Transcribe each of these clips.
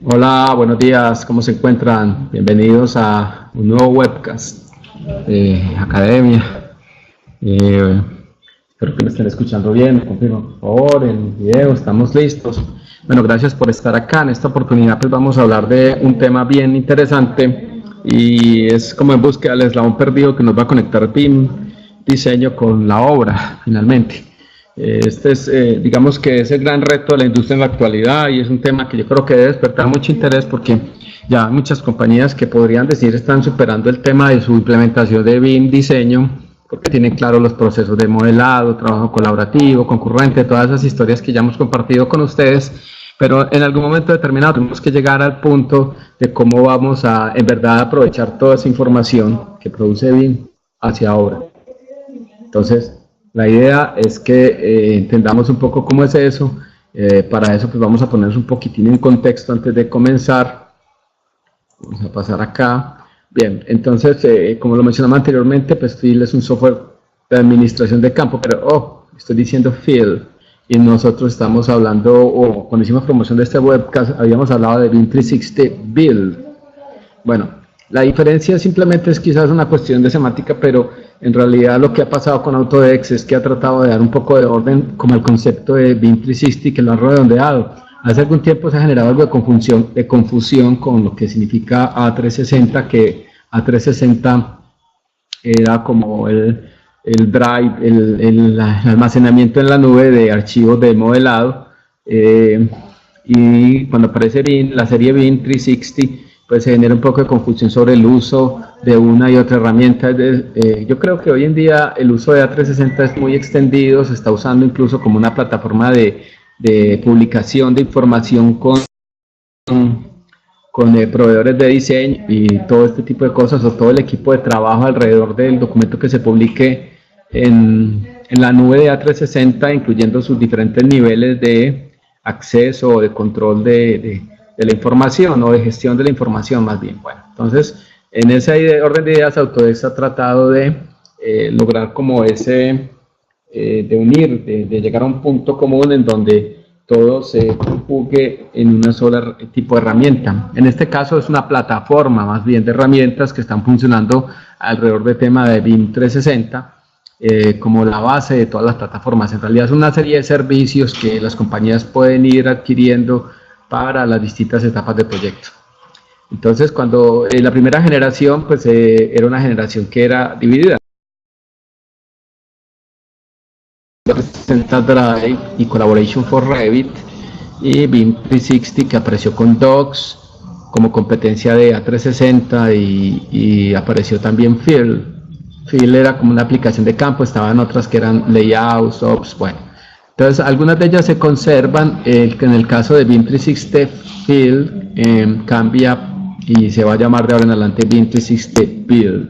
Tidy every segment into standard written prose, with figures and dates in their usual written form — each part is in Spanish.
Hola, buenos días, ¿cómo se encuentran? Bienvenidos a un nuevo webcast de Academia. Eh, Espero que me estén escuchando bien, me confirman por favor, el video, estamos listos. Bueno, gracias por estar acá. En esta oportunidad pues vamos a hablar de un tema bien interesante y es como en búsqueda del eslabón perdido que nos va a conectar BIM diseño con la obra, finalmente. Este es, digamos que es el gran reto de la industria en la actualidad y es un tema que yo creo que debe despertar mucho interés porque ya hay muchas compañías que podrían decir están superando el tema de su implementación de BIM diseño porque tienen claro los procesos de modelado, trabajo colaborativo, concurrente, todas esas historias que ya hemos compartido con ustedes, pero en algún momento determinado tenemos que llegar al punto de cómo vamos a en verdad aprovechar toda esa información que produce BIM hacia ahora. Entonces, la idea es que entendamos un poco cómo es eso. Para eso, pues vamos a ponernos un poquitín en contexto antes de comenzar. Vamos a pasar acá. Bien, entonces, como lo mencionamos anteriormente, pues Field es un software de administración de campo, pero, estoy diciendo Field. Y nosotros estamos hablando, o cuando hicimos promoción de este webcast, habíamos hablado de BIM 360 Build. Bueno, la diferencia simplemente es quizás una cuestión de semántica, pero en realidad lo que ha pasado con Autodesk es que ha tratado de dar un poco de orden como el concepto de BIM 360 que lo ha redondeado. Hace algún tiempo se ha generado algo de confusión con lo que significa A360, que A360 era como el drive, el almacenamiento en la nube de archivos de modelado, y cuando aparece BIM, la serie BIM 360, pues se genera un poco de confusión sobre el uso de una y otra herramienta. Yo creo que hoy en día el uso de A360 es muy extendido, se está usando incluso como una plataforma de publicación de información con proveedores de diseño y todo este tipo de cosas, o todo el equipo de trabajo alrededor del documento que se publique en la nube de A360, incluyendo sus diferentes niveles de acceso o de control de la información o de gestión de la información más bien. Bueno, entonces en ese orden de ideas Autodesk ha tratado de lograr como ese, de unir, de llegar a un punto común en donde todo se conjugue en una sola tipo de herramienta. En este caso es una plataforma más bien de herramientas que están funcionando alrededor del tema de BIM 360 como la base de todas las plataformas. En realidad es una serie de servicios que las compañías pueden ir adquiriendo para las distintas etapas del proyecto. Entonces, cuando la primera generación, pues era una generación que era dividida. Drive y Collaboration for Revit, y BIM 360 que apareció con Docs como competencia de A360 y apareció también Field. Field era como una aplicación de campo, estaban otras que eran layouts, ops, bueno. Entonces, algunas de ellas se conservan, en el caso de BIM 360 Field cambia y se va a llamar de ahora en adelante BIM 360 Build.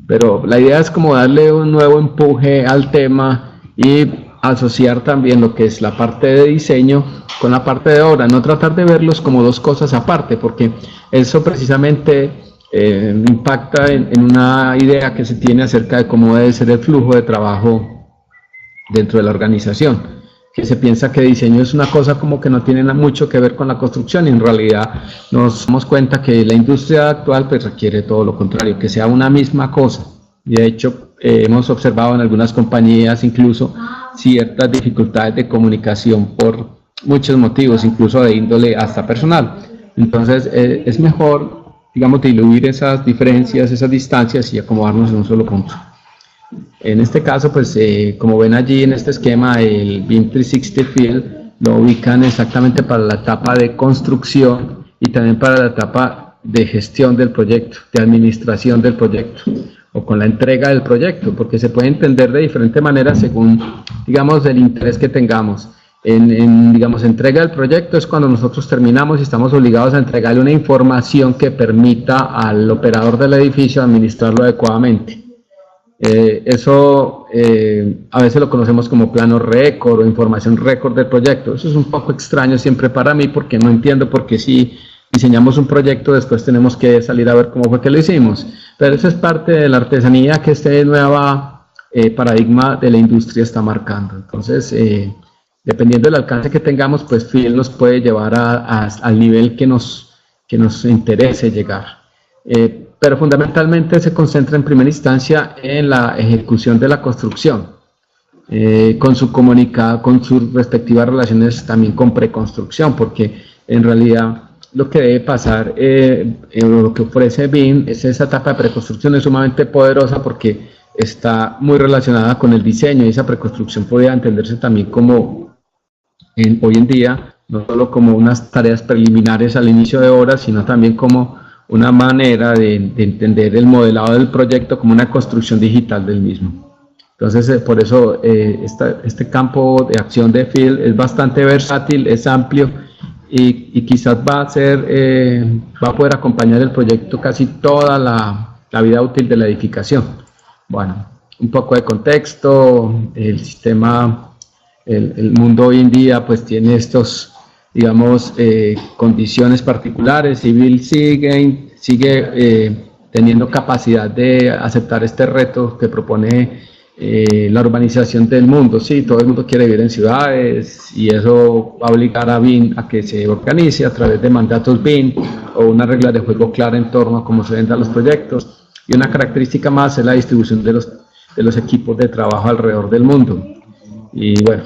Pero la idea es como darle un nuevo empuje al tema y asociar también lo que es la parte de diseño con la parte de obra, no tratar de verlos como dos cosas aparte, porque eso precisamente impacta en una idea que se tiene acerca de cómo debe ser el flujo de trabajo dentro de la organización, que se piensa que diseño es una cosa como que no tiene mucho que ver con la construcción, y en realidad nos damos cuenta que la industria actual pues requiere todo lo contrario, que sea una misma cosa. Y de hecho hemos observado en algunas compañías incluso ciertas dificultades de comunicación por muchos motivos, incluso de índole hasta personal. Entonces es mejor, digamos, diluir esas diferencias, esas distancias y acomodarnos en un solo punto. En este caso, pues como ven allí en este esquema, el BIM 360 Field lo ubican exactamente para la etapa de construcción y también para la etapa de gestión del proyecto, de administración del proyecto, o con la entrega del proyecto, porque se puede entender de diferente manera según, digamos, el interés que tengamos. Digamos, entrega del proyecto es cuando nosotros terminamos y estamos obligados a entregarle una información que permita al operador del edificio administrarlo adecuadamente. Eso a veces lo conocemos como plano récord o información récord del proyecto. Eso es un poco extraño siempre para mí, porque no entiendo por qué si diseñamos un proyecto después tenemos que salir a ver cómo fue que lo hicimos. Pero eso es parte de la artesanía que este nuevo paradigma de la industria está marcando. Entonces dependiendo del alcance que tengamos, pues Field nos puede llevar al nivel que nos interese llegar. Pero fundamentalmente se concentra en primera instancia en la ejecución de la construcción, con sus respectivas relaciones también con preconstrucción, porque en realidad lo que debe pasar, lo que ofrece BIM, es esa etapa de preconstrucción es sumamente poderosa porque está muy relacionada con el diseño, y esa preconstrucción podría entenderse también como, hoy en día, no solo como unas tareas preliminares al inicio de obras, sino también como una manera de entender el modelado del proyecto como una construcción digital del mismo. Entonces, por eso este campo de acción de Field es bastante versátil, es amplio, y quizás va a poder acompañar el proyecto casi toda la vida útil de la edificación. Bueno, un poco de contexto. El sistema, el mundo hoy en día pues tiene estos, digamos, condiciones particulares. Civil sigue teniendo capacidad de aceptar este reto que propone la urbanización del mundo. Sí, todo el mundo quiere vivir en ciudades, y eso va a obligar a BIM a que se organice a través de mandatos BIM o una regla de juego clara en torno a cómo se vendan los proyectos. Y una característica más es la distribución de los equipos de trabajo alrededor del mundo. Y bueno,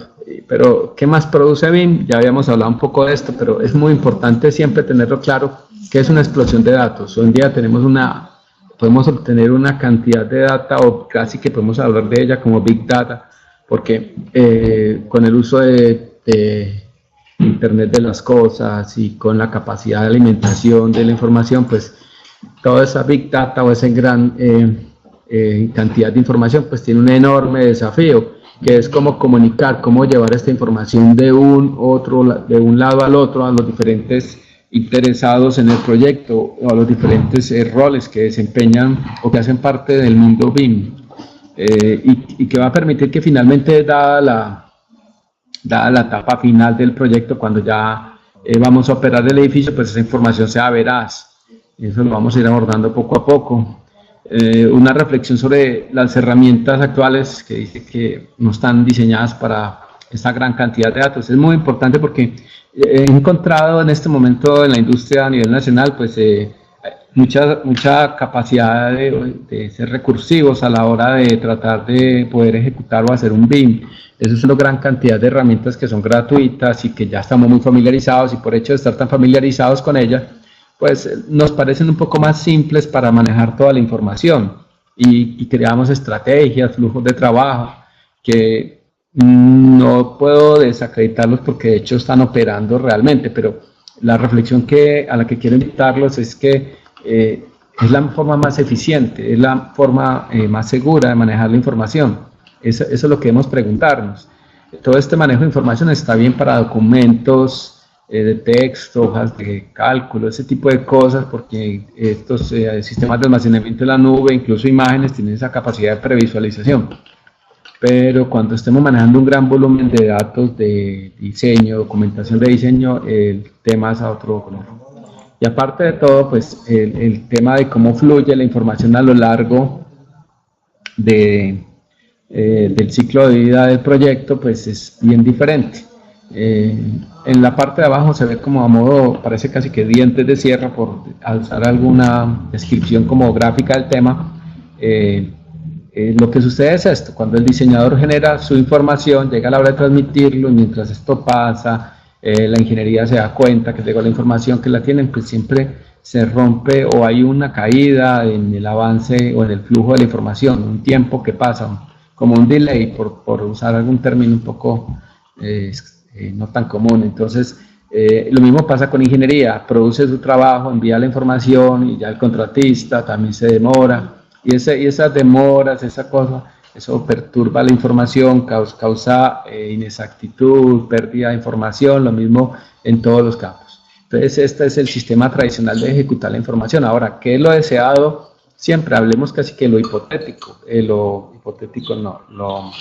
pero ¿qué más produce BIM? Ya habíamos hablado un poco de esto, pero es muy importante siempre tenerlo claro, que es una explosión de datos. Hoy en día podemos obtener una cantidad de data, o casi que podemos hablar de ella como Big Data, porque con el uso de Internet de las cosas y con la capacidad de alimentación de la información, pues toda esa Big Data o esa gran cantidad de información pues tiene un enorme desafío, que es cómo comunicar, cómo llevar esta información de un lado al otro a los diferentes interesados en el proyecto, o a los diferentes roles que desempeñan o que hacen parte del mundo BIM, y que va a permitir que finalmente, dada la etapa final del proyecto, cuando ya vamos a operar el edificio, pues esa información sea veraz. Eso lo vamos a ir abordando poco a poco. Una reflexión sobre las herramientas actuales, que dice que no están diseñadas para esta gran cantidad de datos. Es muy importante porque he encontrado en este momento en la industria a nivel nacional pues mucha capacidad de ser recursivos a la hora de tratar de poder ejecutar o hacer un BIM. Eso es una gran cantidad de herramientas que son gratuitas y que ya estamos muy familiarizados, y por hecho de estar tan familiarizados con ellas, pues nos parecen un poco más simples para manejar toda la información, y creamos estrategias, flujos de trabajo que no puedo desacreditarlos porque de hecho están operando realmente, pero la reflexión a la que quiero invitarlos es que es la forma más eficiente, es la forma más segura de manejar la información. Eso es lo que debemos preguntarnos. Todo este manejo de información está bien para documentos de texto, hojas de cálculo, ese tipo de cosas, porque estos sistemas de almacenamiento en la nube, incluso imágenes, tienen esa capacidad de previsualización. Pero cuando estemos manejando un gran volumen de datos de diseño, documentación de diseño, el tema es a otro color. Y aparte de todo, pues el tema de cómo fluye la información a lo largo del ciclo de vida del proyecto, pues es bien diferente. En la parte de abajo se ve como a modo, parece casi que dientes de sierra, por usar alguna descripción como gráfica del tema. Lo que sucede es esto: cuando el diseñador genera su información, llega la hora de transmitirlo, y mientras esto pasa, la ingeniería se da cuenta que llegó la información, que la tienen, pues siempre se rompe o hay una caída en el avance o en el flujo de la información, un tiempo que pasa, como un delay, por usar algún término un poco no tan común. Entonces, lo mismo pasa con ingeniería: produce su trabajo, envía la información, y ya el contratista también se demora. Y esas demoras, eso perturba la información, causa inexactitud, pérdida de información, lo mismo en todos los campos. Entonces, este es el sistema tradicional de ejecutar la información. Ahora, ¿qué es lo deseado? Siempre hablemos casi que lo hipotético no, lo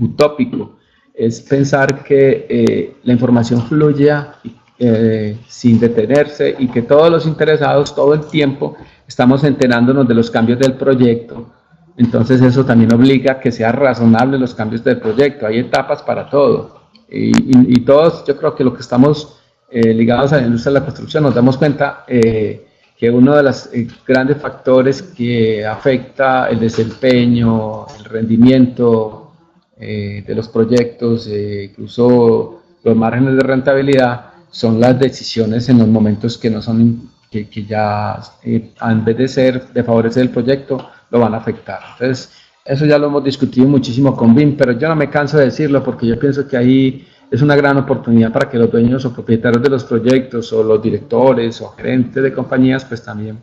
utópico, es pensar que la información fluya sin detenerse, y que todos los interesados todo el tiempo estamos enterándonos de los cambios del proyecto. Entonces eso también obliga a que sea razonable los cambios del proyecto. Hay etapas para todo. y todos, yo creo que lo que estamos ligados a la industria de la construcción nos damos cuenta que uno de los grandes factores que afecta el desempeño, el rendimiento de los proyectos, incluso los márgenes de rentabilidad, son las decisiones en los momentos que no son, que ya en vez de ser, de favorecer el proyecto, lo van a afectar. Entonces, eso ya lo hemos discutido muchísimo con BIM, pero yo no me canso de decirlo porque yo pienso que ahí es una gran oportunidad para que los dueños o propietarios de los proyectos o los directores o gerentes de compañías pues también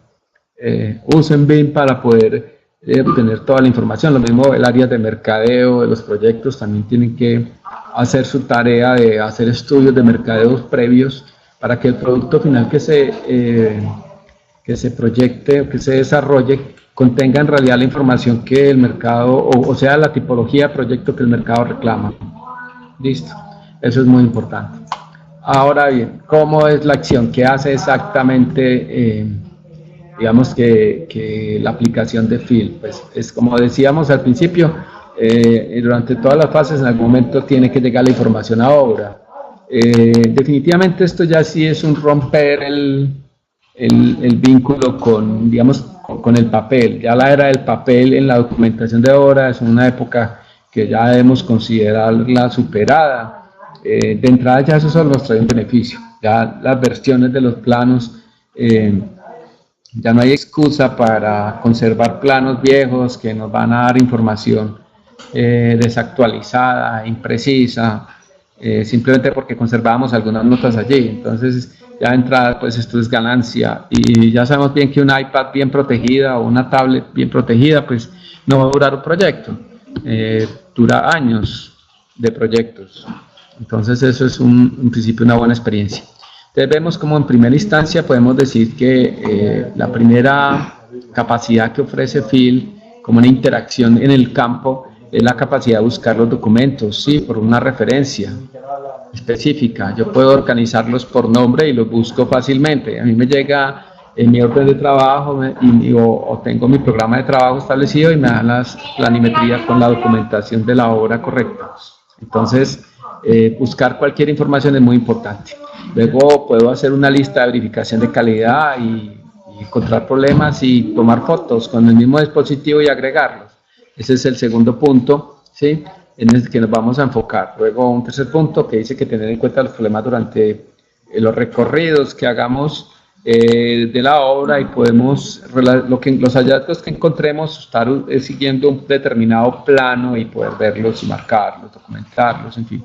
usen BIM para poder obtener toda la información. Lo mismo el área de mercadeo de los proyectos también tienen que hacer su tarea de hacer estudios de mercadeos previos para que el producto final que se proyecte o que se desarrolle contenga en realidad la información que el mercado, o sea, la tipología de proyecto que el mercado reclama. Listo, eso es muy importante. Ahora bien, ¿cómo es la acción? ¿Qué hace exactamente, digamos, que la aplicación de Field? Pues es como decíamos al principio, durante todas las fases en algún momento tiene que llegar la información a obra. Definitivamente esto ya sí es un romper el vínculo con, digamos, con el papel. Ya la era del papel en la documentación de obra es una época que ya debemos considerarla superada. De entrada ya eso nos trae un beneficio. Ya las versiones de los planos, ya no hay excusa para conservar planos viejos que nos van a dar información desactualizada, imprecisa, simplemente porque conservábamos algunas notas allí. Entonces ya de entrada pues esto es ganancia, y ya sabemos bien que un iPad bien protegida o una tablet bien protegida pues no va a durar un proyecto, dura años de proyectos. Entonces eso es en principio una buena experiencia. Entonces vemos como en primera instancia podemos decir que la primera capacidad que ofrece Field como una interacción en el campo es la capacidad de buscar los documentos, sí, por una referencia específica. Yo puedo organizarlos por nombre y los busco fácilmente. A mí me llega en mi orden de trabajo o tengo mi programa de trabajo establecido y me dan las planimetrías con la documentación de la obra correcta. Entonces, buscar cualquier información es muy importante. Luego puedo hacer una lista de verificación de calidad y encontrar problemas y tomar fotos con el mismo dispositivo y agregarlos. Ese es el segundo punto, ¿sí?, en el que nos vamos a enfocar. Luego un tercer punto que dice que tener en cuenta los problemas durante los recorridos que hagamos de la obra, y podemos, los hallazgos que encontremos, estar siguiendo un determinado plano y poder verlos y marcarlos, documentarlos, en fin.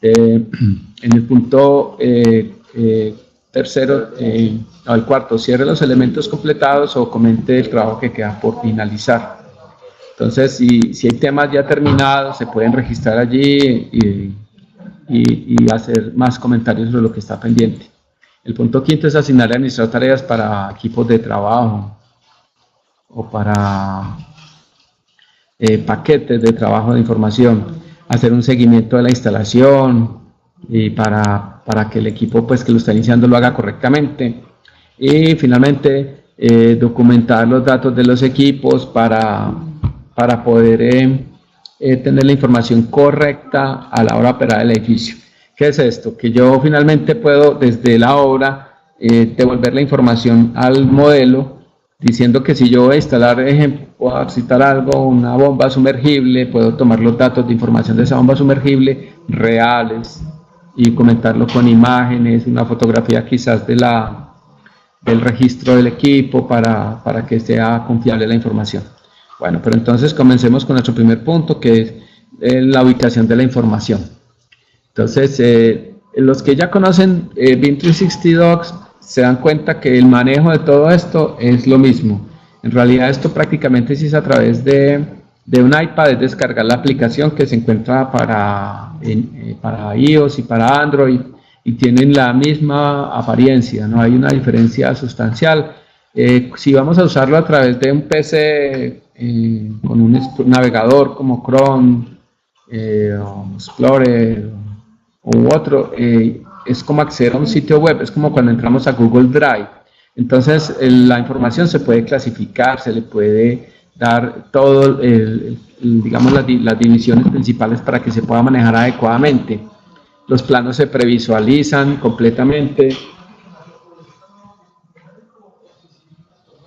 En el punto tercero, el cuarto, cierre los elementos completados o comente el trabajo que queda por finalizar. Entonces, si hay temas ya terminados, se pueden registrar allí y hacer más comentarios sobre lo que está pendiente. El punto quinto es asignar y administrar tareas para equipos de trabajo o para paquetes de trabajo de información. Hacer un seguimiento de la instalación y para que el equipo pues, que lo está iniciando lo haga correctamente. Y finalmente, documentar los datos de los equipos para poder tener la información correcta a la hora de operar el edificio. ¿Qué es esto? Que yo finalmente puedo desde la obra devolver la información al modelo diciendo que si yo voy a instalar, voy a citar algo, una bomba sumergible, puedo tomar los datos de información de esa bomba sumergible reales y comentarlo con imágenes, una fotografía quizás del registro del equipo para que sea confiable la información. Bueno, pero entonces comencemos con nuestro primer punto, que es la ubicación de la información. Entonces, los que ya conocen BIM 360 Docs se dan cuenta que el manejo de todo esto es lo mismo. En realidad esto prácticamente sí es a través de un iPad, es descargar la aplicación que se encuentra para iOS y para Android, y tienen la misma apariencia, no hay una diferencia sustancial. Si vamos a usarlo a través de un PC con un navegador como Chrome o Explorer u otro, es como acceder a un sitio web, es como cuando entramos a Google Drive. Entonces la información se puede clasificar, se le puede dar todo, digamos las divisiones principales para que se pueda manejar adecuadamente. los planos se previsualizan completamente.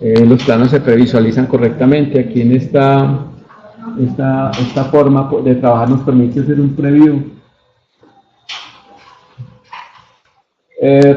Los planos se previsualizan correctamente. Aquí en esta forma de trabajar nos permite hacer un preview.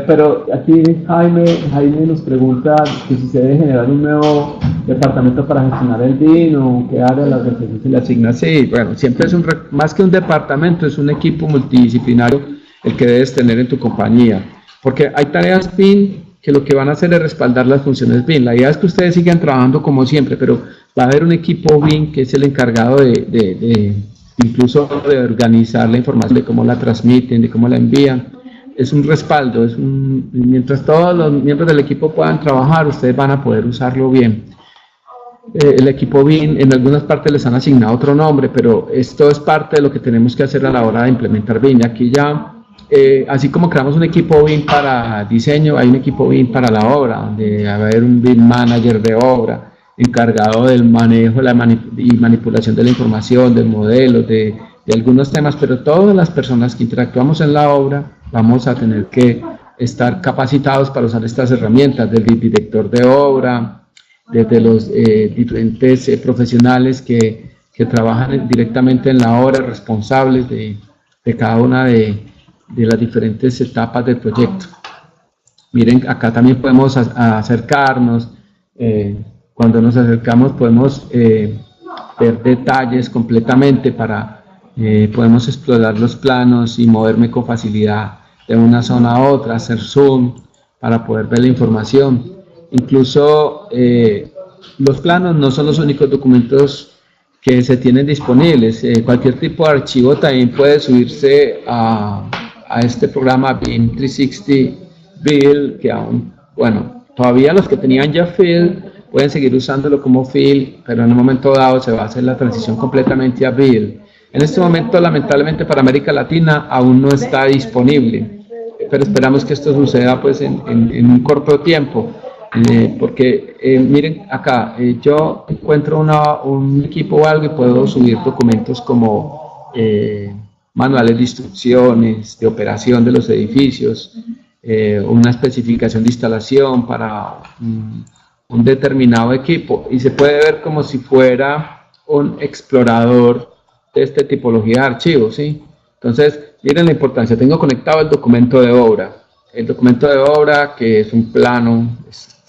Pero aquí Jaime nos pregunta que si se debe generar un nuevo departamento para gestionar el BIM o qué área de la organización se le asigna. Sí, bueno, siempre es más que un departamento, es un equipo multidisciplinario el que debes tener en tu compañía, porque hay tareas BIM que lo que van a hacer es respaldar las funciones BIM. La idea es que ustedes sigan trabajando como siempre, pero va a haber un equipo BIM que es el encargado incluso de organizar la información, de cómo la transmiten, de cómo la envían. Es un respaldo, mientras todos los miembros del equipo puedan trabajar, ustedes van a poder usarlo bien. El equipo BIM, en algunas partes les han asignado otro nombre, pero esto es parte de lo que tenemos que hacer a la hora de implementar BIM. Aquí ya, así como creamos un equipo BIM para diseño, hay un equipo BIM para la obra, donde va a haber un BIM manager de obra, encargado del manejo y manipulación de la información, del modelo, de algunos temas, pero todas las personas que interactuamos en la obra vamos a tener que estar capacitados para usar estas herramientas, desde el director de obra, desde los diferentes profesionales que trabajan directamente en la obra, responsables de cada una de las diferentes etapas del proyecto. Miren, acá también podemos acercarnos, cuando nos acercamos podemos ver detalles completamente podemos explorar los planos y moverme con facilidad de una zona a otra, hacer zoom para poder ver la información. Incluso los planos no son los únicos documentos que se tienen disponibles. Cualquier tipo de archivo también puede subirse a este programa BIM 360 Build, que aún, bueno, todavía los que tenían ya Field pueden seguir usándolo como Field, pero en un momento dado se va a hacer la transición completamente a Build. En este momento, lamentablemente para América Latina, aún no está disponible, pero esperamos que esto suceda pues en un corto tiempo, porque miren acá, yo encuentro un equipo o algo y puedo subir documentos como manuales de instrucciones, de operación de los edificios, una especificación de instalación para un determinado equipo, y se puede ver como si fuera un explorador de esta tipología de archivos, ¿sí? Entonces, miren la importancia. Tengo conectado el documento de obra. El documento de obra, que es un plano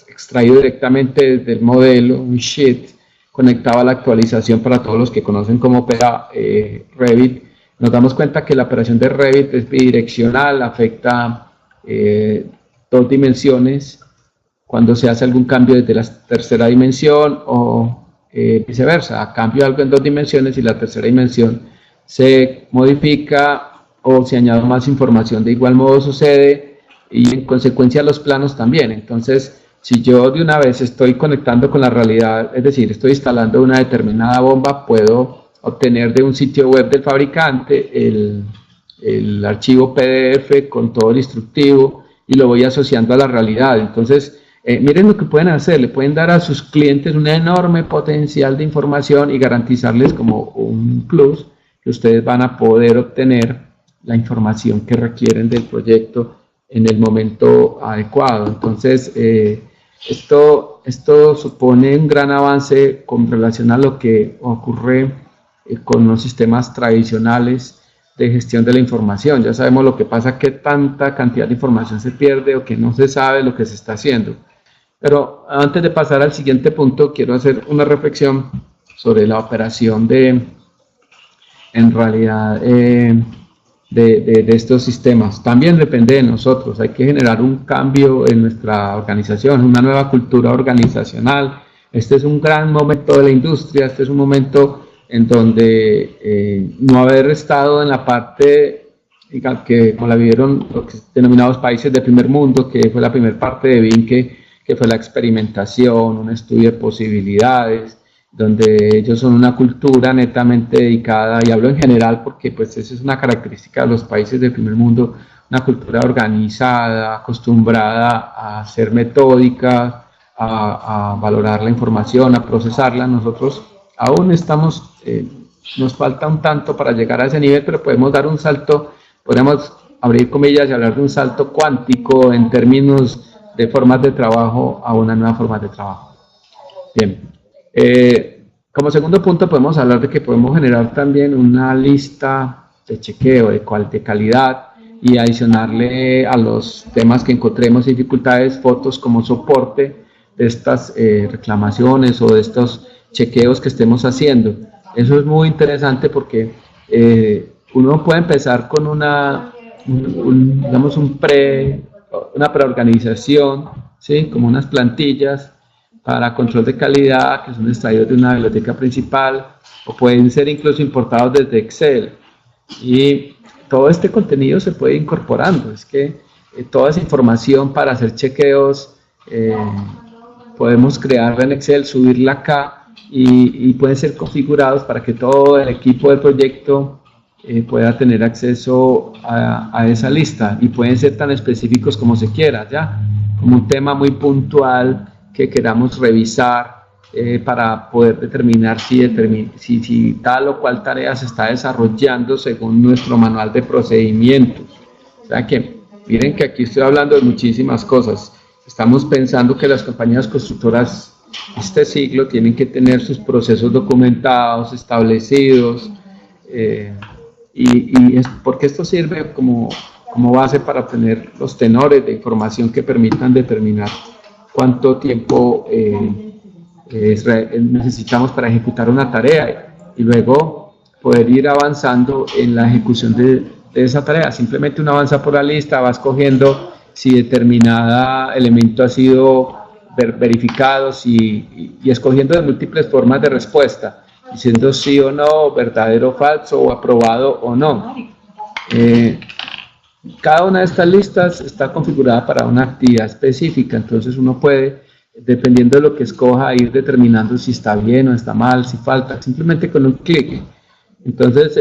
extraído directamente desde el modelo, un sheet, conectado a la actualización para todos los que conocen cómo opera Revit. Nos damos cuenta que la operación de Revit es bidireccional, afecta dos dimensiones cuando se hace algún cambio desde la tercera dimensión o viceversa, cambio algo en dos dimensiones y la tercera dimensión se modifica o se añade más información. De igual modo sucede y en consecuencia los planos también. Entonces, si yo de una vez estoy conectando con la realidad, es decir, estoy instalando una determinada bomba, puedo obtener de un sitio web del fabricante el archivo PDF con todo el instructivo y lo voy asociando a la realidad. Entonces, miren lo que pueden hacer, le pueden dar a sus clientes un enorme potencial de información y garantizarles como un plus que ustedes van a poder obtener la información que requieren del proyecto en el momento adecuado. Entonces, esto supone un gran avance con relación a lo que ocurre con los sistemas tradicionales de gestión de la información. Ya sabemos lo que pasa, que tanta cantidad de información se pierde o que no se sabe lo que se está haciendo. Pero antes de pasar al siguiente punto, quiero hacer una reflexión sobre la operación de estos sistemas. También depende de nosotros. Hay que generar un cambio en nuestra organización, una nueva cultura organizacional. Este es un gran momento de la industria, este es un momento en donde no haber estado en la parte que como la vivieron los denominados países de primer mundo, que fue la primera parte de BIM, que fue la experimentación, un estudio de posibilidades, donde ellos son una cultura netamente dedicada, y hablo en general porque pues esa es una característica de los países del primer mundo, una cultura organizada, acostumbrada a ser metódica, a valorar la información, a procesarla. Nosotros aún estamos, nos falta un tanto para llegar a ese nivel, pero podemos dar un salto, podemos abrir comillas y hablar de un salto cuántico en términos de formas de trabajo a una nueva forma de trabajo. Bien, como segundo punto podemos hablar de que podemos generar también una lista de chequeo de calidad y adicionarle a los temas que encontremos dificultades, fotos como soporte de estas reclamaciones o de estos chequeos que estemos haciendo. Eso es muy interesante porque uno puede empezar con una preorganización, ¿sí? Como unas plantillas para control de calidad que son extraídos de una biblioteca principal o pueden ser incluso importados desde Excel. Y todo este contenido se puede ir incorporando. Es que toda esa información para hacer chequeos podemos crearla en Excel, subirla acá y pueden ser configurados para que todo el equipo del proyecto pueda tener acceso a esa lista y pueden ser tan específicos como se quiera, ¿ya? Como un tema muy puntual que queramos revisar para poder determinar si tal o cual tarea se está desarrollando según nuestro manual de procedimientos. O sea que miren que aquí estoy hablando de muchísimas cosas. Estamos pensando que las compañías constructoras este siglo tienen que tener sus procesos documentados, establecidos, porque esto sirve como base para obtener los tenores de información que permitan determinar cuánto tiempo necesitamos para ejecutar una tarea y luego poder ir avanzando en la ejecución de esa tarea. Simplemente uno avanza por la lista, va escogiendo si determinada elemento ha sido verificado y escogiendo de múltiples formas de respuesta, diciendo sí o no, verdadero o falso, o aprobado o no. Cada una de estas listas está configurada para una actividad específica, entonces uno puede, dependiendo de lo que escoja, ir determinando si está bien o está mal, si falta, simplemente con un clic. Entonces,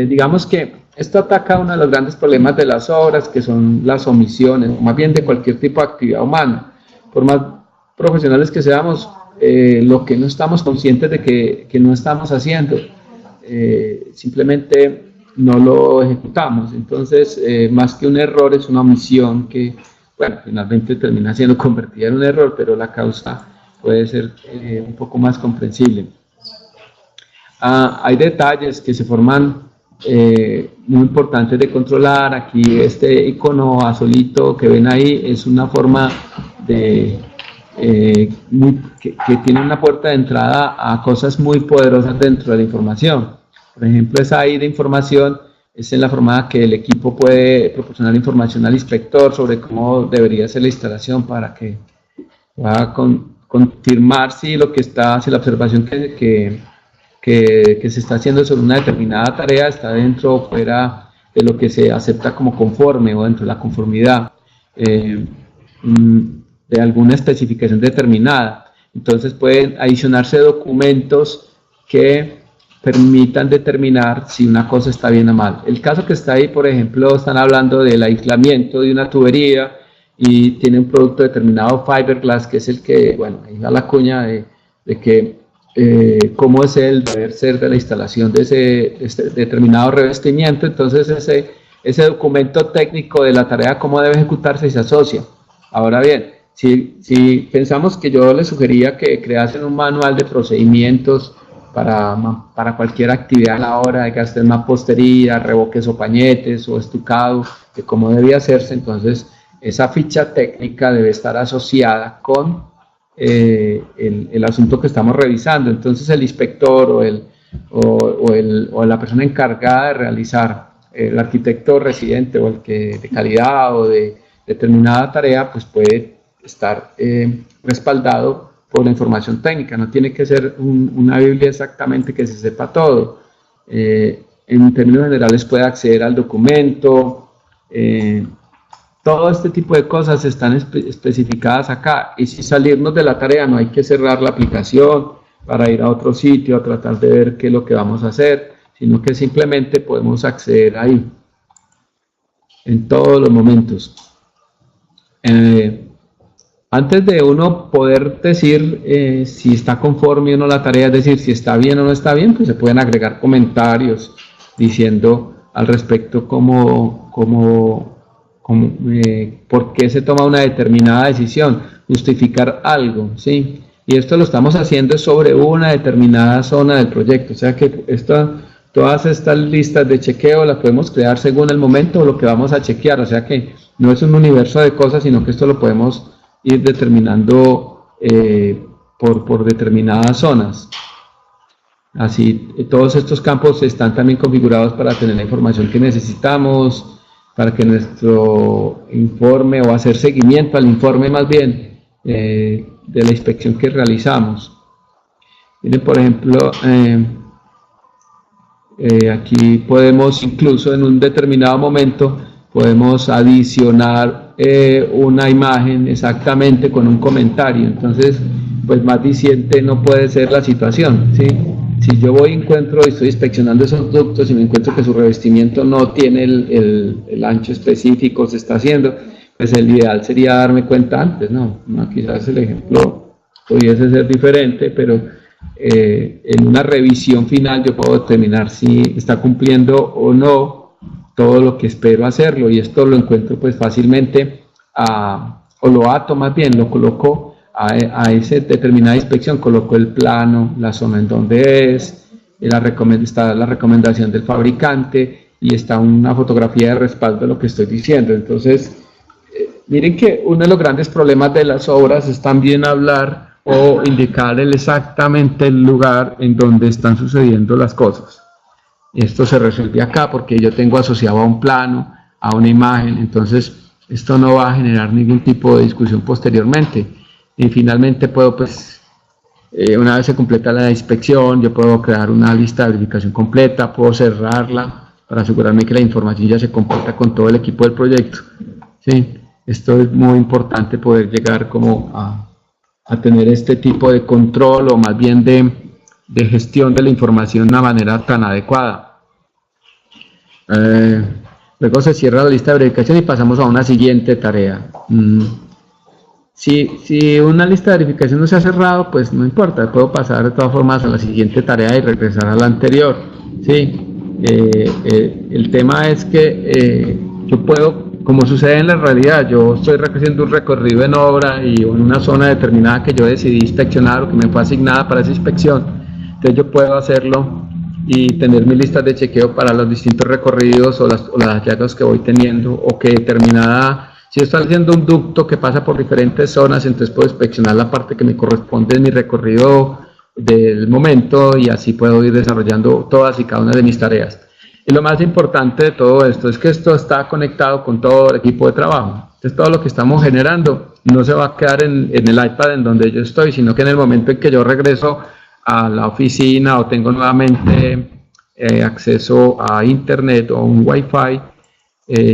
digamos que esto ataca uno de los grandes problemas de las obras, que son las omisiones, o más bien de cualquier tipo de actividad humana. Por más profesionales que seamos, lo que no estamos conscientes de que no estamos haciendo, simplemente no lo ejecutamos. Entonces, más que un error, es una omisión que, bueno, finalmente termina siendo convertida en un error, pero la causa puede ser un poco más comprensible. Hay detalles que se forman muy importantes de controlar. Aquí este icono azulito que ven ahí es una forma de que tiene una puerta de entrada a cosas muy poderosas dentro de la información. Por ejemplo, esa I de información es en la forma que el equipo puede proporcionar información al inspector sobre cómo debería ser la instalación para que pueda confirmar si la observación que se está haciendo sobre una determinada tarea está dentro o fuera de lo que se acepta como conforme o dentro de la conformidad de alguna especificación determinada. Entonces pueden adicionarse documentos que permitan determinar si una cosa está bien o mal. El caso que está ahí, por ejemplo, están hablando del aislamiento de una tubería y tiene un producto determinado, fiberglass, que es el que, bueno, ahí va la cuña de que cómo es el deber ser de la instalación de ese determinado revestimiento. Entonces ese documento técnico de la tarea, cómo debe ejecutarse, se asocia. Ahora bien, si pensamos que yo les sugería que creasen un manual de procedimientos para cualquier actividad a la hora de que hacer mampostería, revoques o pañetes o estucado, de cómo debía hacerse, entonces esa ficha técnica debe estar asociada con el asunto que estamos revisando. Entonces el inspector o la persona encargada de realizar, el arquitecto residente o el que de calidad o de determinada tarea, pues puede estar respaldado por la información técnica. No tiene que ser una Biblia exactamente que se sepa todo. En términos generales puede acceder al documento. Todo este tipo de cosas están especificadas acá, y sin salirnos de la tarea no hay que cerrar la aplicación para ir a otro sitio a tratar de ver qué es lo que vamos a hacer, sino que simplemente podemos acceder ahí en todos los momentos. Antes de uno poder decir si está conforme o no la tarea, es decir, si está bien o no está bien, pues se pueden agregar comentarios diciendo al respecto cómo por qué se toma una determinada decisión, justificar algo, ¿sí? Y esto lo estamos haciendo sobre una determinada zona del proyecto, o sea que todas estas listas de chequeo las podemos crear según el momento o lo que vamos a chequear, o sea que no es un universo de cosas, sino que esto lo podemos ir determinando por determinadas zonas. Así, todos estos campos están también configurados para tener la información que necesitamos, para que nuestro informe o hacer seguimiento al informe más bien de la inspección que realizamos. Miren, por ejemplo, aquí podemos incluso en un determinado momento podemos adicionar una imagen exactamente con un comentario, entonces pues más diciente no puede ser la situación, ¿sí? Si yo voy y encuentro y estoy inspeccionando esos ductos y me encuentro que su revestimiento no tiene el ancho específico, se está haciendo, pues el ideal sería darme cuenta antes, ¿no? Quizás el ejemplo pudiese ser diferente, pero en una revisión final yo puedo determinar si está cumpliendo o no todo lo que espero hacerlo, y esto lo encuentro pues fácilmente, o lo ato más bien, lo coloco a esa determinada inspección, coloco el plano, la zona en donde está la recomendación del fabricante y está una fotografía de respaldo de lo que estoy diciendo. Entonces, miren que uno de los grandes problemas de las obras es también hablar o indicar exactamente el lugar en donde están sucediendo las cosas. Esto se resuelve acá porque yo tengo asociado a un plano, a una imagen, entonces esto no va a generar ningún tipo de discusión posteriormente. Y finalmente puedo, pues, una vez se completa la inspección, yo puedo crear una lista de verificación completa, puedo cerrarla para asegurarme que la información ya se comparta con todo el equipo del proyecto, ¿sí? Esto es muy importante, poder llegar como a tener este tipo de control, o más bien de gestión de la información de una manera tan adecuada. Luego se cierra la lista de verificación y pasamos a una siguiente tarea. Si una lista de verificación no se ha cerrado, pues no importa, puedo pasar de todas formas a la siguiente tarea y regresar a la anterior, ¿sí? El tema es que yo puedo, como sucede en la realidad, yo estoy haciendo un recorrido en obra y en una zona determinada que yo decidí inspeccionar o que me fue asignada para esa inspección, entonces yo puedo hacerlo y tener mi lista de chequeo para los distintos recorridos o las hallazgos que voy teniendo, o que si estoy haciendo un ducto que pasa por diferentes zonas, entonces puedo inspeccionar la parte que me corresponde en mi recorrido del momento, y así puedo ir desarrollando todas y cada una de mis tareas. Y lo más importante de todo esto es que esto está conectado con todo el equipo de trabajo. Entonces todo lo que estamos generando no se va a quedar en el iPad en donde yo estoy, sino que en el momento en que yo regreso a la oficina o tengo nuevamente acceso a internet o un Wi-Fi,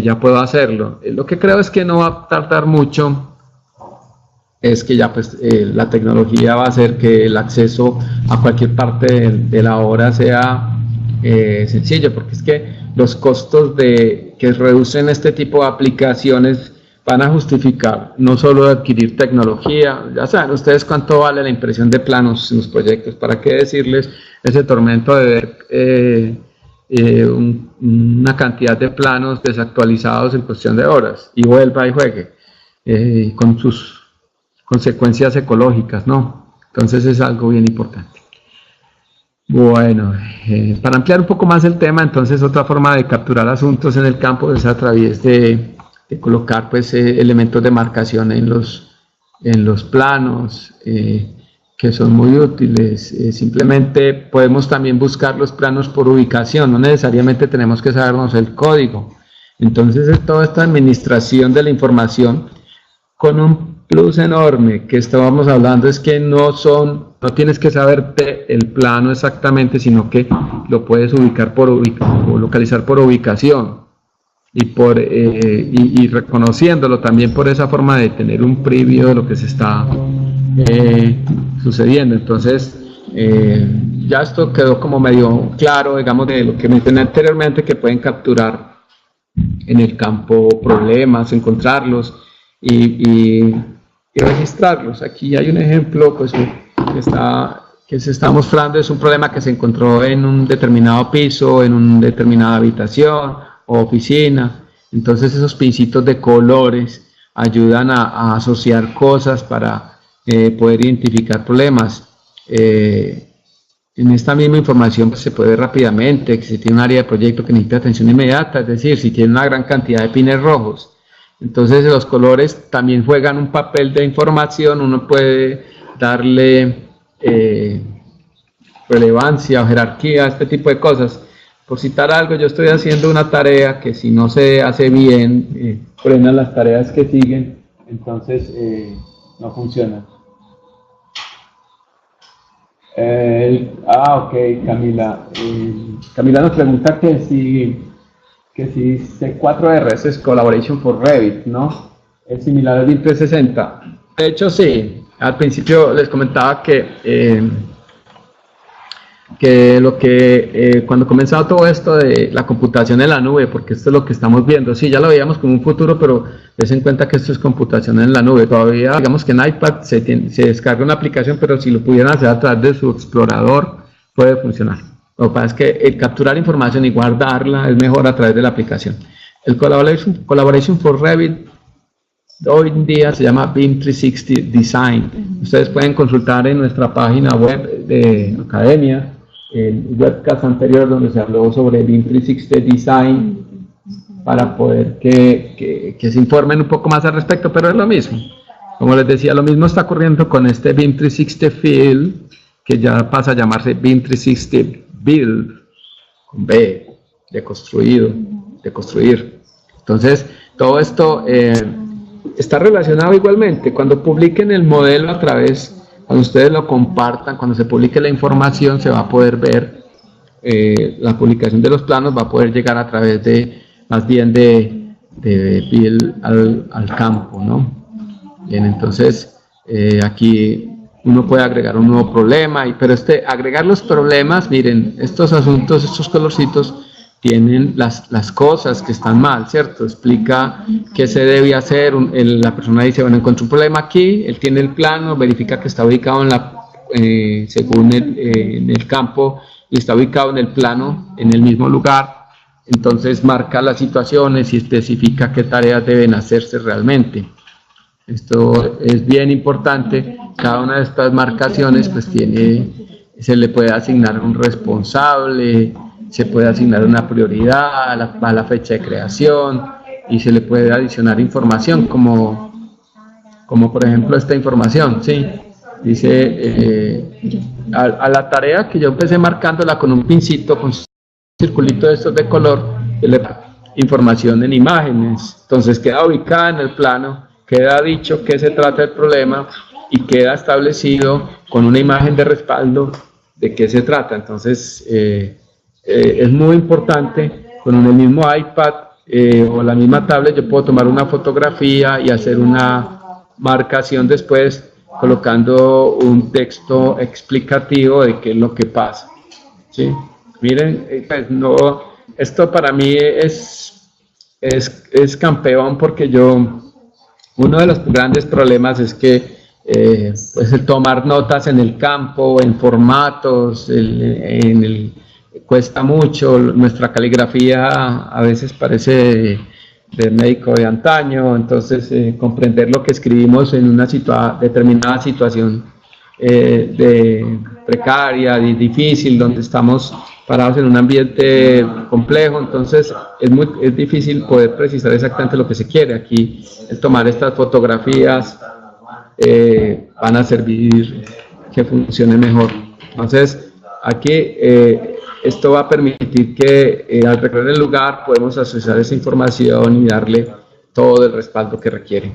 ya puedo hacerlo. Lo que creo es que no va a tardar mucho, es que ya pues la tecnología va a hacer que el acceso a cualquier parte de la obra sea sencillo, porque es que los costos que reducen este tipo de aplicaciones van a justificar no solo adquirir tecnología. Ya saben ustedes cuánto vale la impresión de planos en los proyectos, para qué decirles ese tormento de ver una cantidad de planos desactualizados en cuestión de horas, y vuelva y juegue, con sus consecuencias ecológicas, ¿no? Entonces es algo bien importante. Bueno, para ampliar un poco más el tema, entonces otra forma de capturar asuntos en el campo es a través de colocar pues elementos de marcación en los planos, que son muy útiles. Simplemente podemos también buscar los planos por ubicación, no necesariamente tenemos que sabernos el código. Entonces toda esta administración de la información, con un plus enorme que estábamos hablando, es que no tienes que saberte el plano exactamente, sino que lo puedes ubicar o localizar por ubicación, y reconociéndolo también por esa forma de tener un preview de lo que se está sucediendo. Entonces ya esto quedó como medio claro, digamos, de lo que mencioné anteriormente, que pueden capturar en el campo problemas, encontrarlos y registrarlos. Aquí hay un ejemplo pues que se está mostrando, es un problema que se encontró en un determinado piso, en una determinada habitación o oficina. Entonces esos pincitos de colores ayudan a asociar cosas para poder identificar problemas. En esta misma información pues, se puede ver rápidamente que si tiene un área de proyecto que necesita atención inmediata, es decir, si tiene una gran cantidad de pines rojos. Entonces los colores también juegan un papel de información, uno puede darle relevancia o jerarquía a este tipo de cosas. Por citar algo, yo estoy haciendo una tarea que si no se hace bien, frenan las tareas que siguen, entonces no funciona. Ok, Camila. Camila nos pregunta que si C4R es Collaboration for Revit, ¿no? Es similar al BIM 360. De hecho, sí. Al principio les comentaba que cuando comenzaba todo esto de la computación en la nube, porque esto es lo que estamos viendo, sí, ya lo veíamos como un futuro, pero des en cuenta que esto es computación en la nube. Todavía, digamos que en iPad se descarga una aplicación, pero si lo pudieran hacer a través de su explorador, puede funcionar. Lo que pasa es que capturar información y guardarla es mejor a través de la aplicación. El Collaboration for Revit hoy en día se llama BIM 360 Design. Ustedes pueden consultar en nuestra página web de Academia el webcast anterior donde se habló sobre BIM 360 Design para poder que se informen un poco más al respecto, pero es lo mismo. Como les decía, lo mismo está ocurriendo con este BIM 360 Field, que ya pasa a llamarse BIM 360 Build, con B, de construido, de construir. Entonces, todo esto está relacionado igualmente. Cuando publiquen el modelo a través, cuando ustedes lo compartan, cuando se publique la información, se va a poder ver la publicación de los planos, va a poder llegar a través de, más bien de Build al campo, ¿no? Bien, entonces aquí uno puede agregar un nuevo problema, pero agregar los problemas, miren, estos asuntos, estos colorcitos, tienen las cosas que están mal, ¿cierto? Explica qué se debe hacer, la persona dice, bueno, encontré un problema aquí, él tiene el plano, verifica que está ubicado según en el campo, y está ubicado en el plano, en el mismo lugar, entonces marca las situaciones y especifica qué tareas deben hacerse realmente. Esto es bien importante. Cada una de estas marcaciones pues se le puede asignar un responsable, se puede asignar una prioridad a la fecha de creación y se le puede adicionar información como por ejemplo esta información, ¿sí? Dice a la tarea que yo empecé marcándola con un pincito, con un circulito de estos de color, le da información en imágenes, entonces queda ubicada en el plano, queda dicho qué se trata el problema y queda establecido con una imagen de respaldo de qué se trata. Entonces es muy importante, con el mismo iPad o la misma tablet yo puedo tomar una fotografía y hacer una marcación después colocando un texto explicativo de qué es lo que pasa, ¿sí? Miren, pues no, esto para mí es campeón, porque uno de los grandes problemas es que pues el tomar notas en el campo, en formatos, cuesta mucho. Nuestra caligrafía a veces parece de médico de antaño, entonces comprender lo que escribimos en una determinada situación de precaria, difícil, donde estamos parados en un ambiente complejo, entonces es difícil poder precisar exactamente lo que se quiere. Aquí el tomar estas fotografías van a servir que funcione mejor. Entonces aquí esto va a permitir que al recorrer el lugar podemos asociar esa información y darle todo el respaldo que requiere.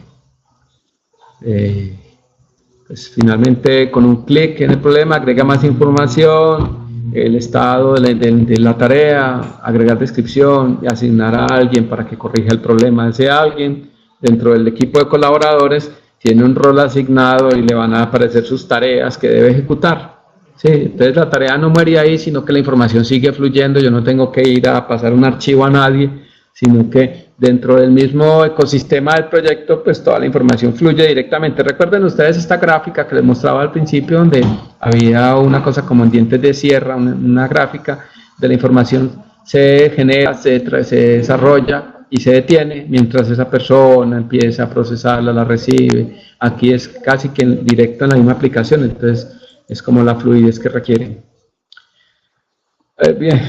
Pues finalmente, con un clic en el problema, agrega más información, el estado de la tarea, agregar descripción y asignar a alguien para que corrija el problema. Ese alguien, dentro del equipo de colaboradores, tiene un rol asignado y le van a aparecer sus tareas que debe ejecutar. Sí, entonces la tarea no muere ahí, sino que la información sigue fluyendo. Yo no tengo que ir a pasar un archivo a nadie, sino que dentro del mismo ecosistema del proyecto, pues toda la información fluye directamente. Recuerden ustedes esta gráfica que les mostraba al principio, donde había una cosa como en dientes de sierra, una gráfica de la información se genera, se desarrolla y se detiene mientras esa persona empieza a procesarla, la recibe. Aquí es casi que directo en la misma aplicación, entonces es como la fluidez que requiere. Bien,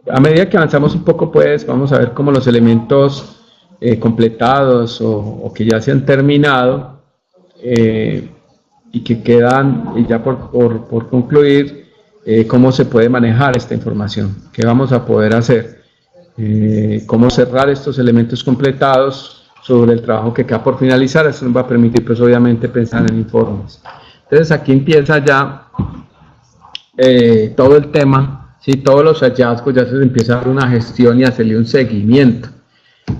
a medida que avanzamos un poco, pues vamos a ver cómo los elementos completados o que ya se han terminado y que quedan, y ya por concluir, cómo se puede manejar esta información, qué vamos a poder hacer, cómo cerrar estos elementos completados sobre el trabajo que queda por finalizar. Eso nos va a permitir, pues obviamente, pensar en informes. Entonces aquí empieza ya todo el tema, ¿sí? Todos los hallazgos, ya se empieza a dar una gestión y a hacerle un seguimiento.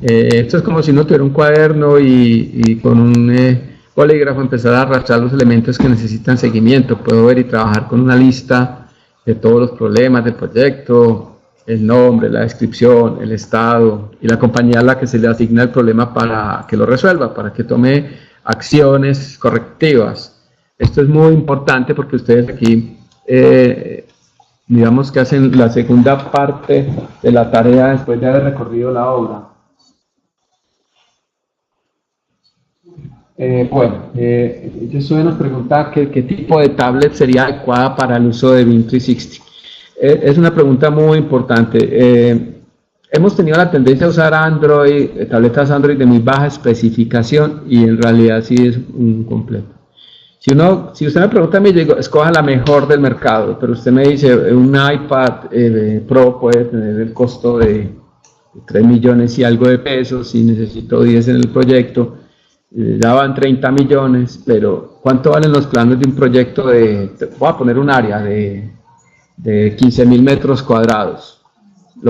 Esto es como si uno tuviera un cuaderno y con un bolígrafo empezar a arrastrar los elementos que necesitan seguimiento. Puedo ver y trabajar con una lista de todos los problemas del proyecto, el nombre, la descripción, el estado y la compañía a la que se le asigna el problema para que lo resuelva, para que tome acciones correctivas. Esto es muy importante porque ustedes aquí, digamos que hacen la segunda parte de la tarea después de haber recorrido la obra. Yo nos pregunta qué tipo de tablet sería adecuada para el uso de BIM 360. Es una pregunta muy importante. Hemos tenido la tendencia a usar Android, tabletas Android de muy baja especificación, y en realidad sí es un completo. Si usted me pregunta a mí, yo digo, escoja la mejor del mercado, pero usted me dice, un iPad Pro puede tener el costo de 3 millones y algo de pesos, si necesito 10 en el proyecto, ya van 30 millones, pero ¿cuánto valen los planos de un proyecto voy a poner un área de 15.000 metros cuadrados?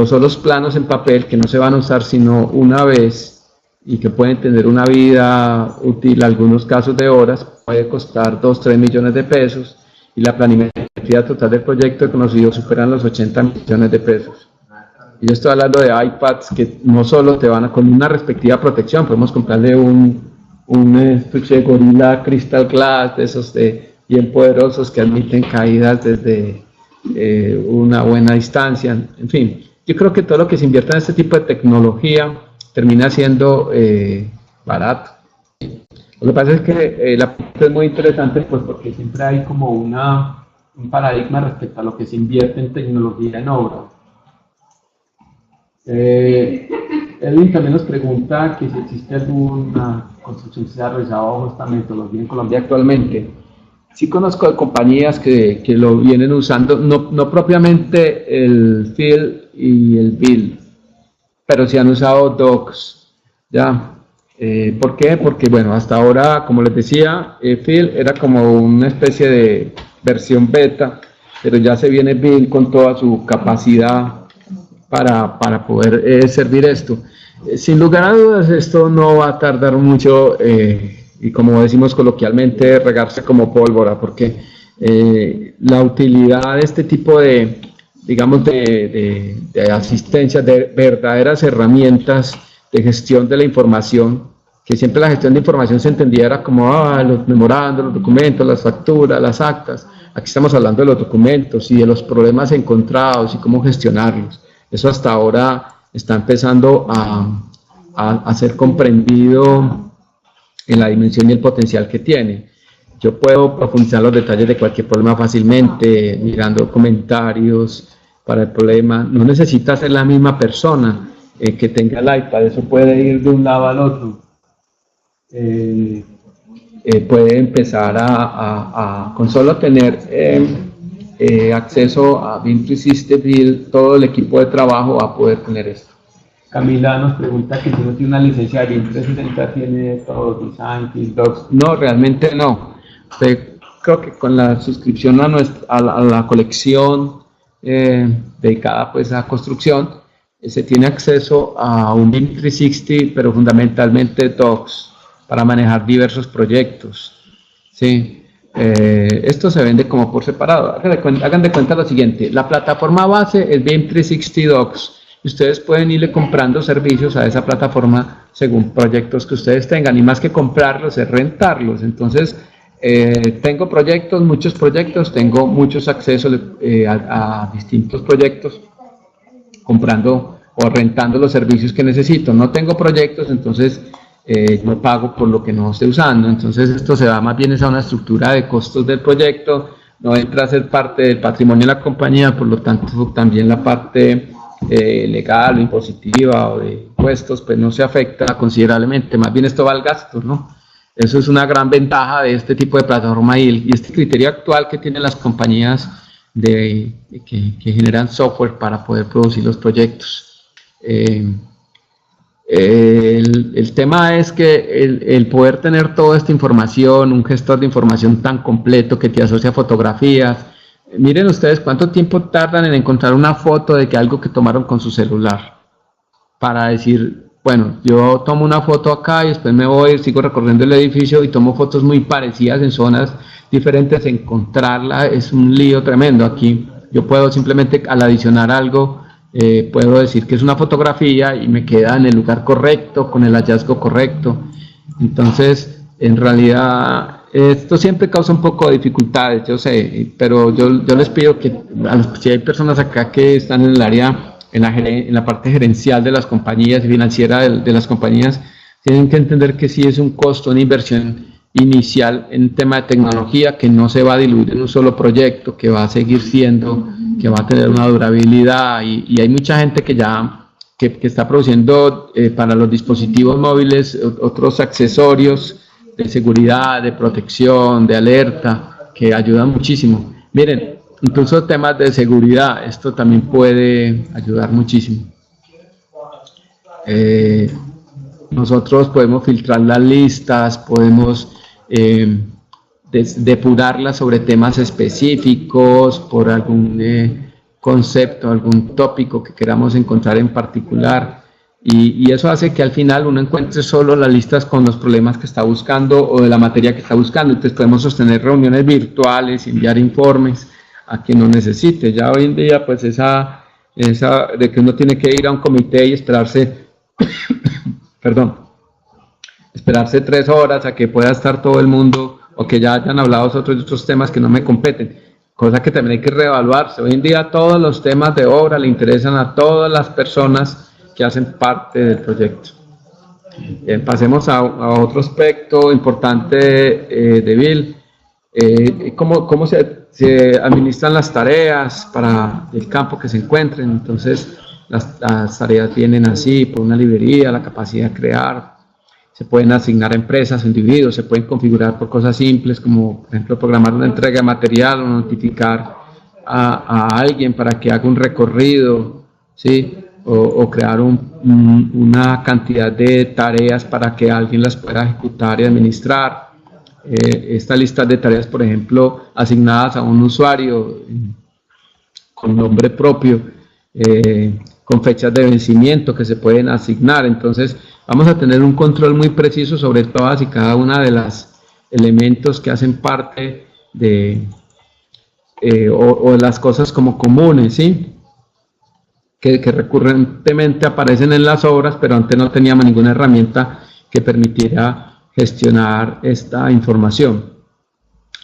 Son los planos en papel que no se van a usar sino una vez y que pueden tener una vida útil, algunos casos de horas, puede costar 2-3 millones de pesos, y la planimetría total del proyecto conocido superan los 80 millones de pesos. Y yo estoy hablando de iPads que no solo te van a, con una respectiva protección, podemos comprarle un estuche de Gorilla Crystal Glass, de esos bien poderosos que admiten caídas desde una buena distancia. En fin, yo creo que todo lo que se invierta en este tipo de tecnología termina siendo barato. Lo que pasa es que la pregunta es muy interesante, pues porque siempre hay como un paradigma respecto a lo que se invierte en tecnología en obra. Edwin también nos pregunta que si existe alguna construcción que se ha realizado bajo esta metodología en Colombia actualmente. Sí conozco de compañías que lo vienen usando, no propiamente el Fill y el Build, pero sí han usado Docs, ¿ya? ¿Por qué? Porque, bueno, hasta ahora, como les decía, Fill era como una especie de versión beta, pero ya se viene Build con toda su capacidad para poder servir esto. Sin lugar a dudas, esto no va a tardar mucho y, como decimos coloquialmente, regarse como pólvora, porque la utilidad de este tipo de, digamos, de asistencia, de verdaderas herramientas de gestión de la información, que siempre la gestión de información se entendía era como los memorandos, los documentos, las facturas, las actas. Aquí estamos hablando de los documentos y de los problemas encontrados y cómo gestionarlos. Eso hasta ahora está empezando a ser comprendido en la dimensión y el potencial que tiene. Yo puedo profundizar los detalles de cualquier problema fácilmente, mirando comentarios para el problema. No necesita ser la misma persona que tenga el iPad, eso puede ir de un lado al otro. Puede empezar con solo tener acceso a BIM 360, todo el equipo de trabajo va a poder tener esto. Camila nos pregunta que si no tiene una licencia de BIM 360, ¿tiene todo Design, Fill, Docs? No, realmente no. Creo que con la suscripción a la colección dedicada pues a construcción, se tiene acceso a un BIM 360, pero fundamentalmente Docs, para manejar diversos proyectos. ¿Sí? Esto se vende como por separado. Hagan de cuenta lo siguiente: la plataforma base es BIM 360 Docs. Ustedes pueden irle comprando servicios a esa plataforma según proyectos que ustedes tengan, y más que comprarlos es rentarlos. Entonces, tengo muchos proyectos, tengo muchos accesos a distintos proyectos comprando o rentando los servicios que necesito. No tengo proyectos, entonces no pago por lo que no esté usando. Entonces esto se va más bien a una estructura de costos del proyecto, no entra a ser parte del patrimonio de la compañía, por lo tanto también la parte legal o impositiva o de impuestos pues no se afecta considerablemente, más bien esto va al gasto, ¿no? Eso es una gran ventaja de este tipo de plataforma y este criterio actual que tienen las compañías que generan software para poder producir los proyectos. El tema es que el poder tener toda esta información, un gestor de información tan completo que te asocia a fotografías. Miren ustedes cuánto tiempo tardan en encontrar una foto de que algo que tomaron con su celular, para decir, bueno, yo tomo una foto acá y después me voy, sigo recorriendo el edificio y tomo fotos muy parecidas en zonas diferentes. Encontrarla es un lío tremendo. Aquí yo puedo simplemente, al adicionar algo, puedo decir que es una fotografía y me queda en el lugar correcto, con el hallazgo correcto. Entonces, en realidad, esto siempre causa un poco de dificultades, yo sé, pero yo les pido que, si hay personas acá que están en el área, en la parte gerencial de las compañías y financiera de las compañías, tienen que entender que sí es un costo, una inversión inicial en tema de tecnología que no se va a diluir en un solo proyecto, que va a seguir siendo, que va a tener una durabilidad y hay mucha gente que ya que está produciendo para los dispositivos móviles otros accesorios de seguridad, de protección, de alerta, que ayudan muchísimo. Miren, incluso temas de seguridad, esto también puede ayudar muchísimo. Nosotros podemos filtrar las listas, podemos depurarlas sobre temas específicos, por algún concepto, algún tópico que queramos encontrar en particular. Y eso hace que al final uno encuentre solo las listas con los problemas que está buscando o de la materia que está buscando. Entonces podemos sostener reuniones virtuales, enviar informes a quien lo necesite. Ya hoy en día, pues esa de que uno tiene que ir a un comité y esperarse, perdón, esperarse 3 horas a que pueda estar todo el mundo o que ya hayan hablado otros temas que no me competen, cosa que también hay que reevaluarse. Hoy en día todos los temas de obra le interesan a todas las personas que hacen parte del proyecto. Pasemos a otro aspecto importante de Bill. ¿Cómo se administran las tareas para el campo que se encuentren? Entonces las tareas vienen así, por una librería, la capacidad de crear, se pueden asignar a empresas o individuos, se pueden configurar por cosas simples como por ejemplo programar una entrega de material o notificar a alguien para que haga un recorrido, ¿sí? O crear una cantidad de tareas para que alguien las pueda ejecutar y administrar. Esta lista de tareas, por ejemplo, asignadas a un usuario con nombre propio, con fechas de vencimiento que se pueden asignar. Entonces vamos a tener un control muy preciso sobre todas y cada una de las elementos que hacen parte de o las cosas como comunes, ¿sí? Que recurrentemente aparecen en las obras, pero antes no teníamos ninguna herramienta que permitiera gestionar esta información.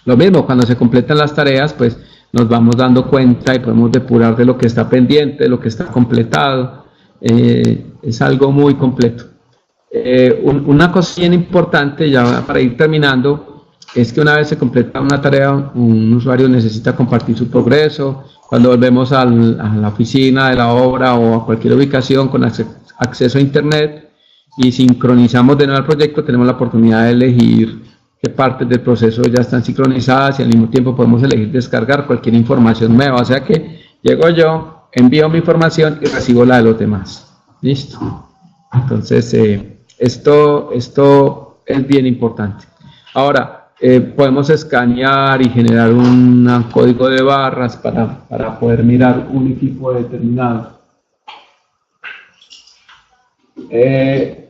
Lo mismo, cuando se completan las tareas, pues nos vamos dando cuenta y podemos depurar de lo que está pendiente, de lo que está completado. Es algo muy completo. Una cosa bien importante, ya para ir terminando, es que una vez se completa una tarea, un usuario necesita compartir su progreso. Cuando volvemos a la oficina de la obra o a cualquier ubicación con acceso a internet y sincronizamos de nuevo el proyecto, tenemos la oportunidad de elegir qué partes del proceso ya están sincronizadas y al mismo tiempo podemos elegir descargar cualquier información nueva. O sea que llego yo, envío mi información y recibo la de los demás. ¿Listo? Entonces, esto es bien importante. Ahora, podemos escanear y generar un código de barras para poder mirar un equipo determinado.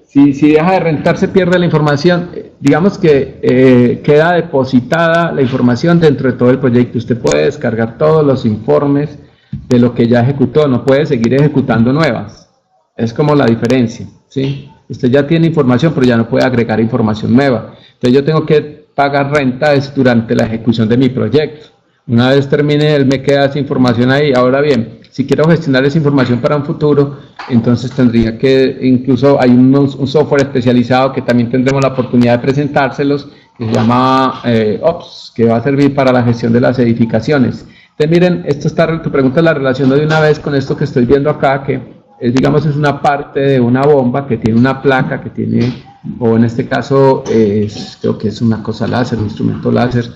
Si deja de rentar, se pierde la información. Digamos que queda depositada la información dentro de todo el proyecto. Usted puede descargar todos los informes de lo que ya ejecutó, no puede seguir ejecutando nuevas. Es como la diferencia, ¿sí? Usted ya tiene información, pero ya no puede agregar información nueva. Entonces yo tengo que pagar rentas durante la ejecución de mi proyecto. Una vez termine, él me queda esa información ahí. Ahora bien, si quiero gestionar esa información para un futuro, entonces tendría que, incluso hay un software especializado que también tendremos la oportunidad de presentárselos, que se llama Ops, que va a servir para la gestión de las edificaciones. Entonces miren, esto está, tu pregunta la relaciono de una vez con esto que estoy viendo acá, que es, digamos, es una parte de una bomba que tiene una placa, que tiene, o en este caso creo que es una cosa láser, un instrumento láser,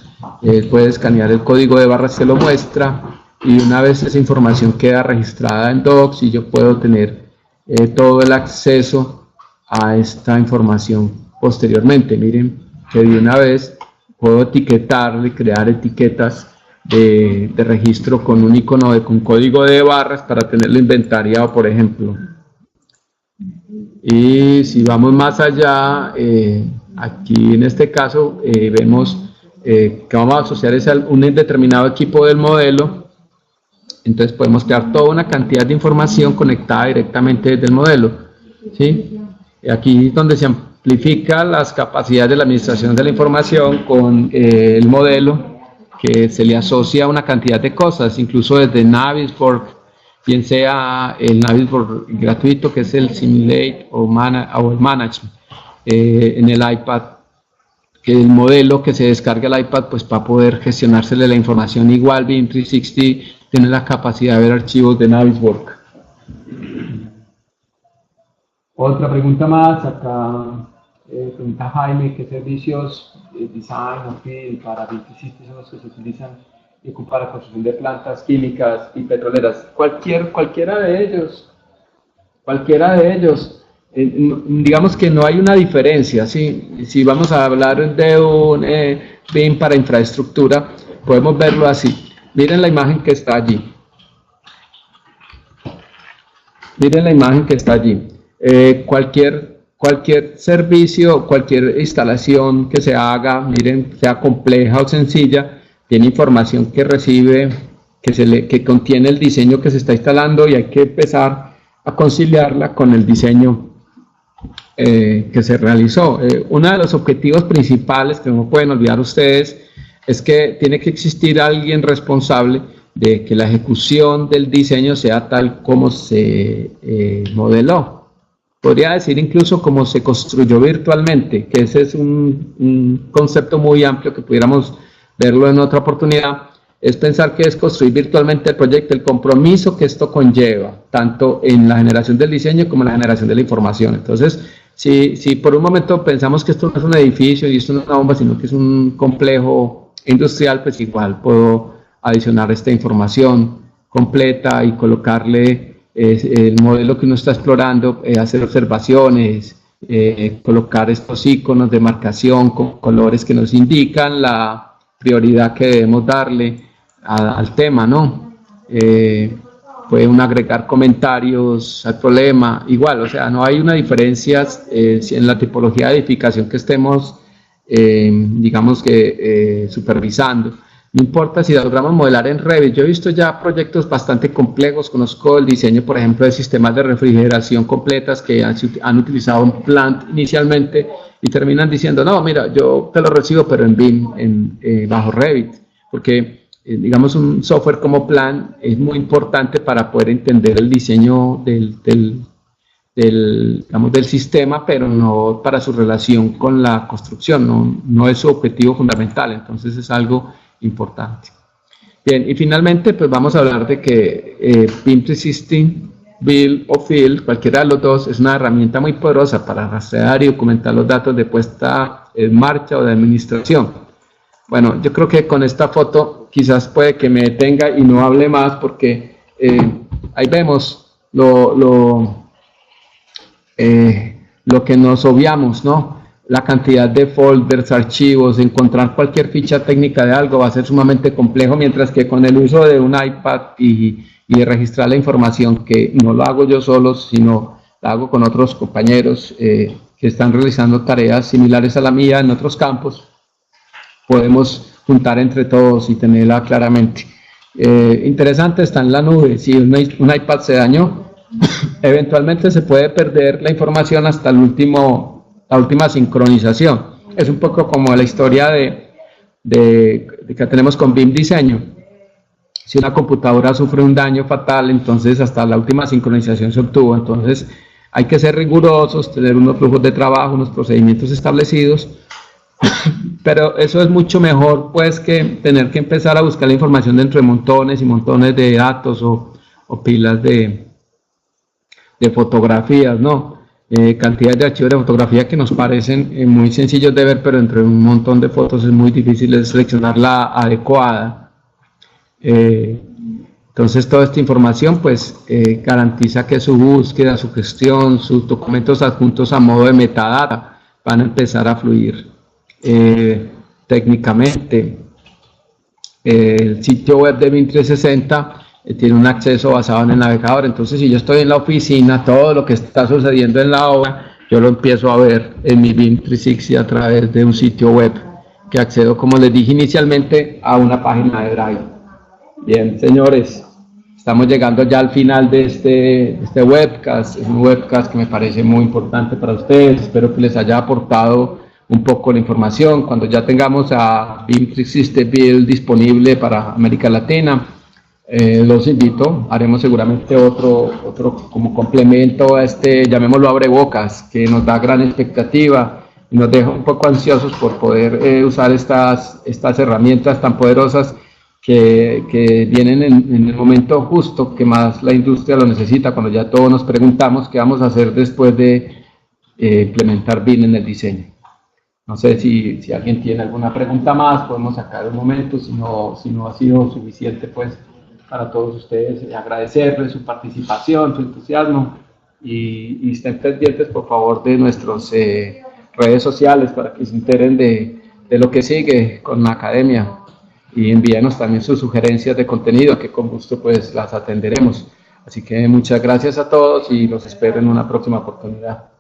puede escanear el código de barras, se lo muestra, y una vez esa información queda registrada en Docs y yo puedo tener todo el acceso a esta información posteriormente. Miren que de una vez puedo etiquetarle, crear etiquetas de registro con un icono con código de barras para tenerlo inventariado, por ejemplo. Y si vamos más allá, aquí en este caso vemos que vamos a asociar un determinado equipo del modelo. Entonces podemos crear toda una cantidad de información conectada directamente desde el modelo, ¿sí? Aquí es donde se amplifica las capacidades de la administración de la información con el modelo, que se le asocia a una cantidad de cosas, incluso desde Navisworks, bien sea el Navisworks gratuito, que es el Simulate o el Management, en el iPad, que el modelo que se descarga el iPad, pues para poder gestionársele la información, igual BIM 360 tiene la capacidad de ver archivos de Navisworks. Otra pregunta más, acá pregunta Jaime, ¿qué servicios design o field para BIM 360 son los que se utilizan para la construcción de plantas químicas y petroleras? Cualquiera de ellos. Digamos que no hay una diferencia, ¿sí? Si vamos a hablar de un BIM para infraestructura, podemos verlo así. Miren la imagen que está allí. Miren la imagen que está allí. Cualquier servicio, cualquier instalación que se haga, miren, sea compleja o sencilla, tiene información que recibe, que contiene el diseño que se está instalando, y hay que empezar a conciliarla con el diseño que se realizó. Uno de los objetivos principales que no pueden olvidar ustedes es que tiene que existir alguien responsable de que la ejecución del diseño sea tal como se modeló. Podría decir incluso como se construyó virtualmente, que ese es un concepto muy amplio que pudiéramos verlo en otra oportunidad. Es pensar que es construir virtualmente el proyecto, el compromiso que esto conlleva, tanto en la generación del diseño como en la generación de la información. Entonces, si por un momento pensamos que esto no es un edificio y esto no es una bomba, sino que es un complejo industrial, pues igual puedo adicionar esta información completa y colocarle el modelo que uno está explorando, hacer observaciones, colocar estos iconos de marcación con colores que nos indican la prioridad que debemos darle al tema, ¿no? Puede uno agregar comentarios al problema, igual, o sea, no hay una diferencia en la tipología de edificación que estemos digamos que supervisando. No importa si logramos modelar en Revit. Yo he visto ya proyectos bastante complejos, conozco el diseño, por ejemplo, de sistemas de refrigeración completas que han utilizado un plant inicialmente y terminan diciendo, no, mira, yo te lo recibo, pero en BIM, bajo Revit, porque digamos un software como Plan es muy importante para poder entender el diseño digamos, del sistema, pero no para su relación con la construcción, no es su objetivo fundamental, entonces es algo importante. Bien, y finalmente pues vamos a hablar de que BIM 360, Build o Field, cualquiera de los dos, es una herramienta muy poderosa para rastrear y documentar los datos de puesta en marcha o de administración. Bueno, yo creo que con esta foto quizás puede que me detenga y no hable más, porque ahí vemos lo que nos obviamos, ¿no? La cantidad de folders, archivos, encontrar cualquier ficha técnica de algo va a ser sumamente complejo, mientras que con el uso de un iPad y de registrar la información, que no lo hago yo solo, sino lo hago con otros compañeros que están realizando tareas similares a la mía en otros campos, podemos juntar entre todos y tenerla claramente. Interesante, está en la nube. Si un iPad se dañó, eventualmente se puede perder la información hasta la última sincronización. Es un poco como la historia que tenemos con BIM Diseño. si una computadora sufre un daño fatal, entonces hasta la última sincronización se obtuvo. Entonces hay que ser rigurosos, tener unos flujos de trabajo, unos procedimientos establecidos, pero eso es mucho mejor pues que tener que empezar a buscar la información dentro de montones y montones de datos o pilas de fotografías, ¿no? Cantidad de archivos de fotografía que nos parecen muy sencillos de ver, pero entre un montón de fotos es muy difícil de seleccionar la adecuada. Entonces toda esta información pues garantiza que su búsqueda, su gestión, sus documentos adjuntos a modo de metadata van a empezar a fluir técnicamente. El sitio web de BIM 360 tiene un acceso basado en el navegador, entonces si yo estoy en la oficina, todo lo que está sucediendo en la obra, yo lo empiezo a ver en mi BIM 360 a través de un sitio web que accedo, como les dije inicialmente, a una página de Drive. Bien, señores, estamos llegando ya al final de este webcast. Es un webcast que me parece muy importante para ustedes, espero que les haya aportado un poco la información. Cuando ya tengamos a BIM 360 Build disponible para América Latina, los invito, haremos seguramente otro como complemento a llamémoslo abrebocas, que nos da gran expectativa y nos deja un poco ansiosos por poder usar estas herramientas tan poderosas que vienen en el momento justo que más la industria lo necesita, cuando ya todos nos preguntamos qué vamos a hacer después de implementar BIM en el diseño. No sé si alguien tiene alguna pregunta más, podemos sacar un momento, si no ha sido suficiente, pues para todos ustedes, agradecerles su participación, su entusiasmo y estén pendientes por favor de nuestras redes sociales para que se enteren de lo que sigue con la academia y envíenos también sus sugerencias de contenido que con gusto pues las atenderemos. Así que muchas gracias a todos y los espero en una próxima oportunidad.